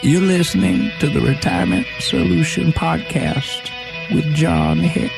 You're listening to the Retirement Solution Podcast with John Hicks.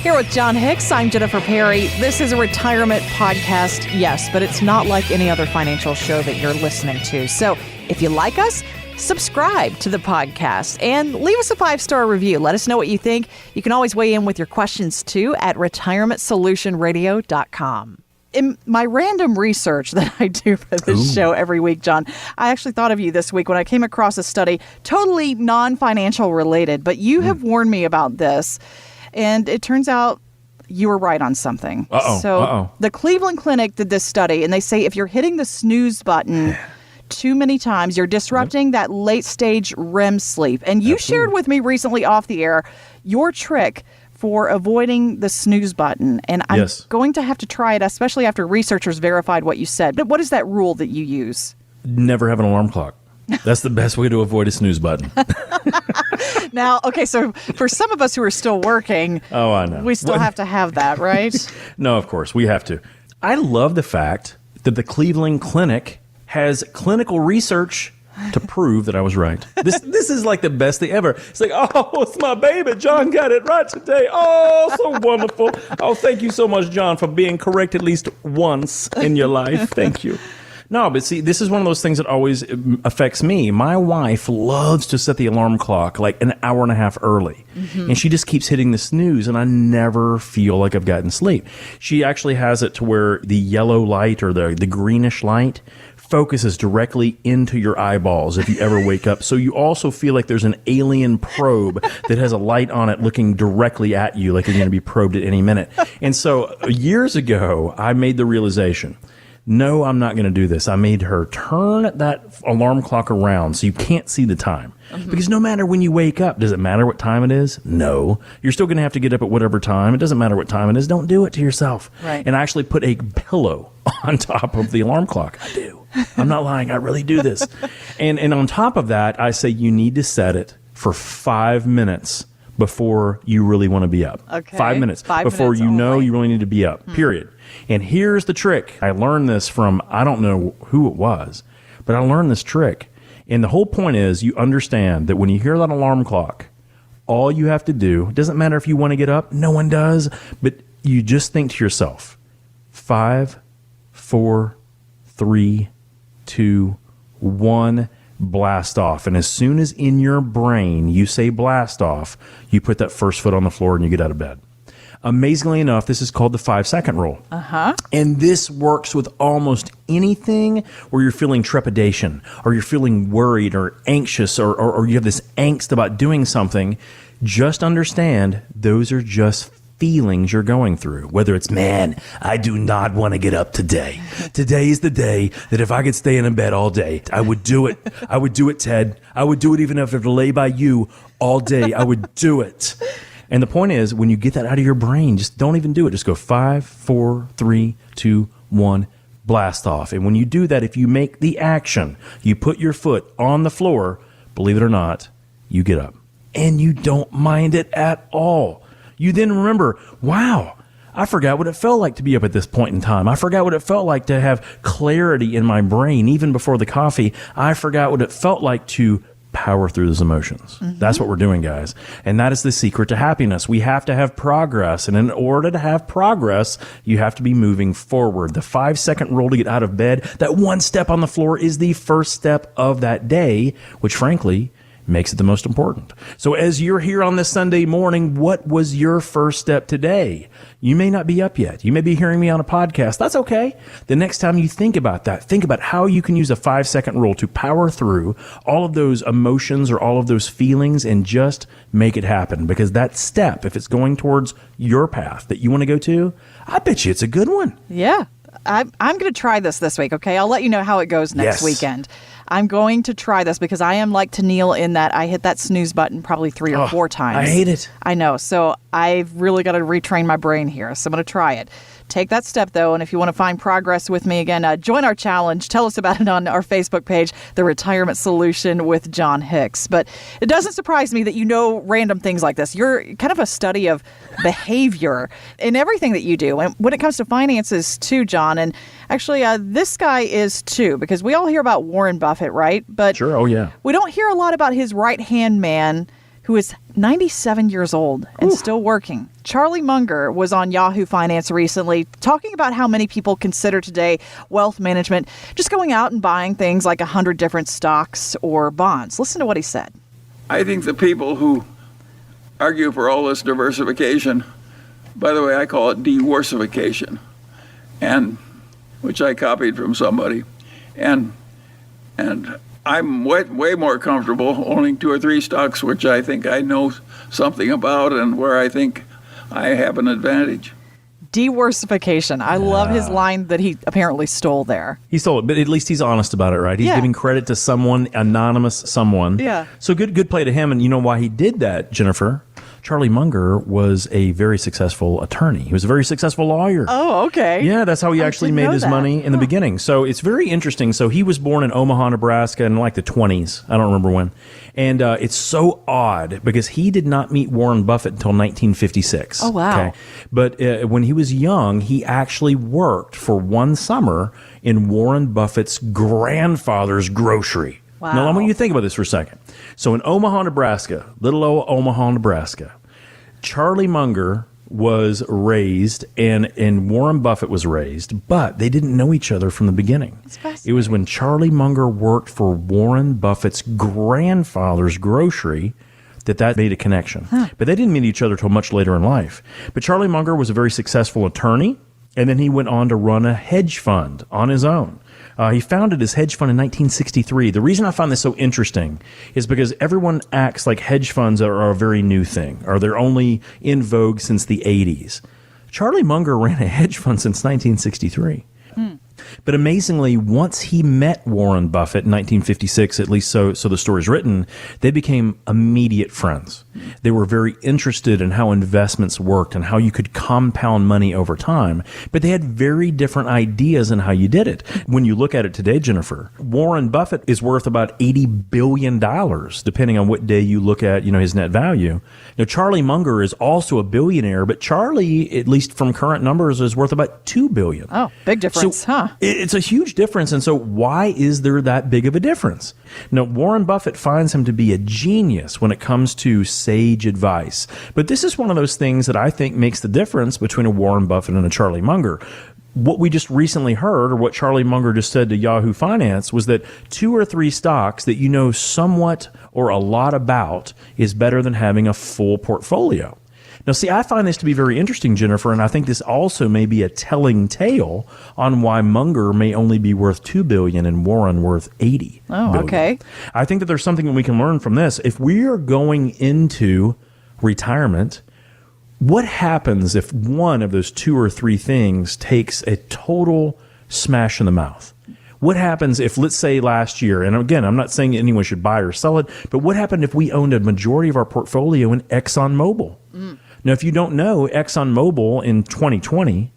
Here with John Hicks, I'm Jennifer Perry. This is a retirement podcast, yes, but it's not like any other financial show that you're listening to. So if you like us, subscribe to the podcast and leave us a 5-star review. Let us know what you think. You can always weigh in with your questions, too, at retirementsolutionradio.com. In my random research that I do for this show every week, John, I actually thought of you this week when I came across a study, totally non-financial related, but you have warned me about this, and it turns out you were right on something. The Cleveland Clinic did this study, and they say if you're hitting the snooze button too many times, you're disrupting that late-stage REM sleep. And you shared with me recently off the air your trick for avoiding the snooze button. And I'm going to have to try it, especially after researchers verified what you said. But what is that rule that you use? Never have an alarm clock. That's the best way to avoid a snooze button. Now, okay, so for some of us who are still working, I know. We still have to have that, right? No, of course, we have to. I love the fact that the Cleveland Clinic has clinical research to prove that I was right. This is like the best thing ever. It's like, oh, it's my baby. John got it right today. Oh, so wonderful. Oh, thank you so much, John, for being correct at least once in your life. Thank you. No, but see, this is one of those things that always affects me. My wife loves to set the alarm clock like an hour and a half early. And she just keeps hitting the snooze, and I never feel like I've gotten sleep. She actually has it to where the yellow light or the greenish light focuses directly into your eyeballs if you ever wake up. So you also feel like there's an alien probe that has a light on it looking directly at you, like you're going to be probed at any minute. And so years ago, I made the realization, no, I'm not going to do this. I made her turn that alarm clock around so you can't see the time. Because no matter when you wake up, does it matter what time it is? No. You're still going to have to get up at whatever time. It doesn't matter what time it is. Don't do it to yourself. Right. And I actually put a pillow on top of the alarm clock. I do. I'm not lying. I really do this. And on top of that, I say you need to set it for 5 minutes before you really want to be up. Okay. 5 minutes. 5 before minutes you know only. you really need to be up, period. And here's the trick. I learned this from, I don't know who it was, but I learned this trick. And the whole point is you understand that when you hear that alarm clock, all you have to do, it doesn't matter if you want to get up, no one does, but you just think to yourself, 5, 4, 3, 2, 1, blast off. And as soon as in your brain you say blast off, you put that first foot on the floor and you get out of bed. Amazingly enough, this is called the 5-second rule. And this works with almost anything where you're feeling trepidation or you're feeling worried or anxious or you have this angst about doing something. Just understand those are just feelings you're going through. Whether it's, man, I do not want to get up today. Today is the day that if I could stay in bed all day, I would do it. I would do it, Ted. I would do it even if I have to lay by you all day. I would do it. And the point is, when you get that out of your brain, just don't even do it. Just go 5, 4, 3, 2, 1, blast off. And when you do that, if you make the action, you put your foot on the floor, believe it or not, you get up. And you don't mind it at all. You then remember, wow, I forgot what it felt like to be up at this point in time. I forgot what it felt like to have clarity in my brain, even before the coffee. I forgot what it felt like to power through those emotions. That's what we're doing, guys. And that is the secret to happiness. We have to have progress. And in order to have progress, you have to be moving forward. The 5-second rule to get out of bed, that one step on the floor is the first step of that day, which frankly makes it the most important. So as you're here on this Sunday morning, what was your first step today? You may not be up yet. You may be hearing me on a podcast. That's okay. The next time you think about that, think about how you can use a 5-second rule to power through all of those emotions or all of those feelings and just make it happen. Because that step, if it's going towards your path that you want to go to, I bet you it's a good one. Yeah. I'm going to try this week, okay? I'll let you know how it goes next weekend. I'm going to try this because I am like Tennille in that I hit that snooze button probably 3 or 4 times. I hate it. I know. So I've really got to retrain my brain here. So I'm going to try it. Take that step, though, and if you want to find progress with me again, join our challenge. Tell us about it on our Facebook page, The Retirement Solution with John Hicks. But it doesn't surprise me that you know random things like this. You're kind of a study of behavior in everything that you do. And when it comes to finances, too, John, and actually this guy is, too, because we all hear about Warren Buffett, right? But sure, oh yeah. We don't hear a lot about his right-hand man, who is 97 years old and still working. Charlie Munger was on Yahoo Finance recently talking about how many people consider today wealth management just going out and buying things like 100 different stocks or bonds. Listen to what he said. I think the people who argue for all this diversification, by the way, I call it Diworsification, and which I copied from somebody, and I'm way more comfortable owning 2 or 3 stocks, which I think I know something about and where I think I have an advantage. Diworsification. I love his line that he apparently stole there. He stole it, but at least he's honest about it, right? He's giving credit to someone, anonymous someone. Yeah. So good play to him. And you know why he did that, Jennifer? Charlie Munger was a very successful attorney. He was a very successful lawyer. Oh, okay. Yeah, that's how he actually made his money in the beginning. So it's very interesting. So he was born in Omaha, Nebraska in like the 20s. I don't remember when. And it's so odd because he did not meet Warren Buffett until 1956. Oh, wow. Okay? But when he was young, he actually worked for one summer in Warren Buffett's grandfather's grocery. Wow. Now, I want you to think about this for a second. So in Omaha, Nebraska, little old Omaha, Nebraska, Charlie Munger was raised and Warren Buffett was raised, but they didn't know each other from the beginning. It was when Charlie Munger worked for Warren Buffett's grandfather's grocery that made a connection. But they didn't meet each other until much later in life. But Charlie Munger was a very successful attorney, and then he went on to run a hedge fund on his own. He founded his hedge fund in 1963. The reason I find this so interesting is because everyone acts like hedge funds are a very new thing, or they're only in vogue since the 80s. Charlie Munger ran a hedge fund since 1963. But amazingly, once he met Warren Buffett in 1956, at least so the story's written, they became immediate friends. They were very interested in how investments worked and how you could compound money over time, but they had very different ideas on how you did it. When you look at it today, Jennifer, Warren Buffett is worth about $80 billion, depending on what day you look at, his net value. Now, Charlie Munger is also a billionaire, but Charlie, at least from current numbers, is worth about $2 billion. Oh, big difference, huh? It's a huge difference. And so why is there that big of a difference? Now, Warren Buffett finds him to be a genius when it comes to sage advice. But this is one of those things that I think makes the difference between a Warren Buffett and a Charlie Munger. What we just recently heard, or what Charlie Munger just said to Yahoo Finance, was that 2 or 3 stocks that you know somewhat or a lot about is better than having a full portfolio. Now, see, I find this to be very interesting, Jennifer, and I think this also may be a telling tale on why Munger may only be worth $2 billion and Warren worth $80 billion. Okay. I think that there's something that we can learn from this. If we are going into retirement, what happens if one of those 2 or 3 things takes a total smash in the mouth? What happens if, let's say last year, and again, I'm not saying anyone should buy or sell it, but what happened if we owned a majority of our portfolio in ExxonMobil? Now, if you don't know, ExxonMobil in 2020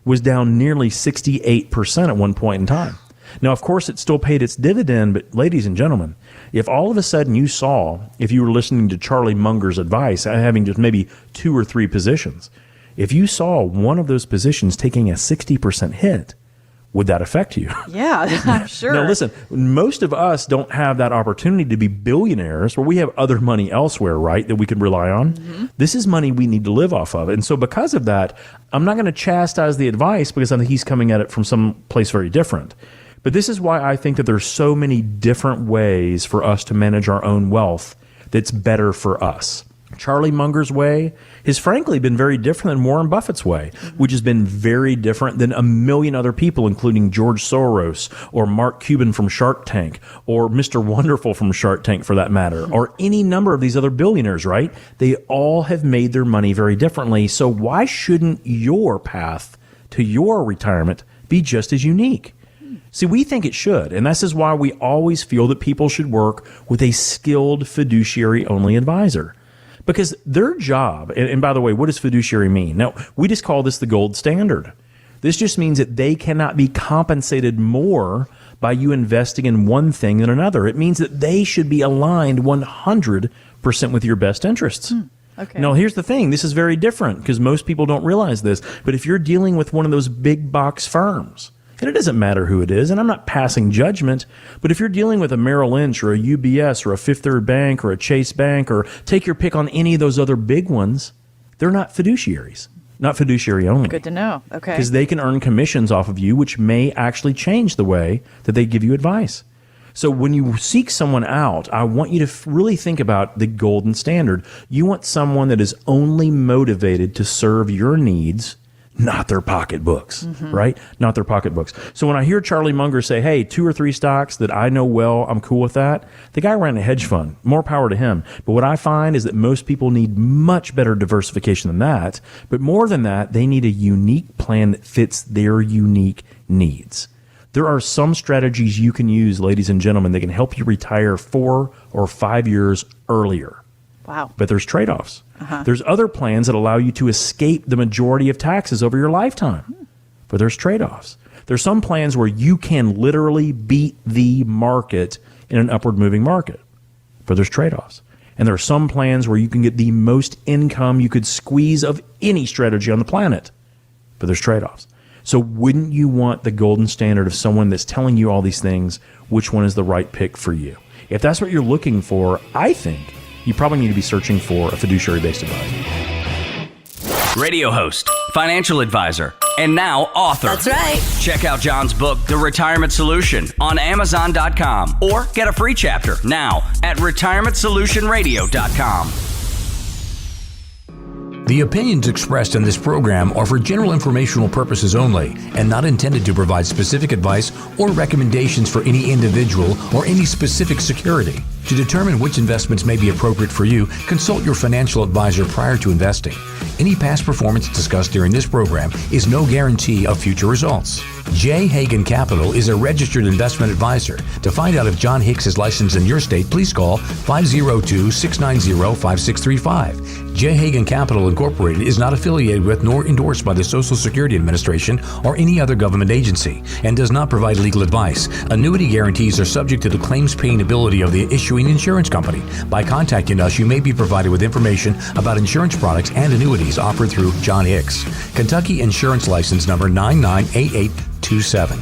was down nearly 68% at one point in time. Now, of course, it still paid its dividend, but ladies and gentlemen, if all of a sudden you saw, if you were listening to Charlie Munger's advice, having just maybe 2 or 3 positions, if you saw one of those positions taking a 60% hit, would that affect you? Yeah, I'm sure. Now, listen, most of us don't have that opportunity to be billionaires where we have other money elsewhere, right, that we could rely on. Mm-hmm. This is money we need to live off of. And so because of that, I'm not going to chastise the advice because I think he's coming at it from some place very different. But this is why I think that there's so many different ways for us to manage our own wealth that's better for us. Charlie Munger's way has frankly been very different than Warren Buffett's way, which has been very different than a million other people, including George Soros or Mark Cuban from Shark Tank or Mr. Wonderful from Shark Tank for that matter, or any number of these other billionaires, right? They all have made their money very differently. So why shouldn't your path to your retirement be just as unique? See, we think it should, and this is why we always feel that people should work with a skilled fiduciary-only advisor. Because their job, and by the way, what does fiduciary mean? Now, we just call this the gold standard. This just means that they cannot be compensated more by you investing in one thing than another. It means that they should be aligned 100% with your best interests. Okay. Now, here's the thing. This is very different because most people don't realize this. But if you're dealing with one of those big box firms, and it doesn't matter who it is, and I'm not passing judgment, but if you're dealing with a Merrill Lynch or a UBS or a Fifth Third Bank or a Chase Bank, or take your pick on any of those other big ones, they're not fiduciaries, not fiduciary only. Good to know. Okay. Because they can earn commissions off of you, which may actually change the way that they give you advice. So when you seek someone out, I want you to really think about the golden standard. You want someone that is only motivated to serve your needs, not their pocketbooks, right? Not their pocketbooks. So when I hear Charlie Munger say, hey, 2 or 3 stocks that I know well, I'm cool with that. The guy ran a hedge fund. More power to him. But what I find is that most people need much better diversification than that. But more than that, they need a unique plan that fits their unique needs. There are some strategies you can use, ladies and gentlemen, that can help you retire 4 or 5 years earlier. Wow. But there's trade-offs. There's other plans that allow you to escape the majority of taxes over your lifetime. But there's trade-offs. There's some plans where you can literally beat the market in an upward moving market. But there's trade-offs. And there are some plans where you can get the most income you could squeeze of any strategy on the planet. But there's trade-offs. So wouldn't you want the golden standard of someone that's telling you all these things, which one is the right pick for you? If that's what you're looking for, I think you probably need to be searching for a fiduciary-based advisor. Radio host, financial advisor, and now author. That's right. Check out John's book, The Retirement Solution, on Amazon.com, or get a free chapter now at retirementsolutionradio.com. The opinions expressed in this program are for general informational purposes only and not intended to provide specific advice or recommendations for any individual or any specific security. To determine which investments may be appropriate for you, consult your financial advisor prior to investing. Any past performance discussed during this program is no guarantee of future results. J. Hagan Capital is a registered investment advisor. To find out if John Hicks is licensed in your state, please call 502-690-5635. J. Hagan Capital Incorporated is not affiliated with nor endorsed by the Social Security Administration or any other government agency and does not provide legal advice. Annuity guarantees are subject to the claims paying ability of the issuing insurance company. By contacting us, you may be provided with information about insurance products and annuities offered through John Hicks. Kentucky Insurance License Number 998827.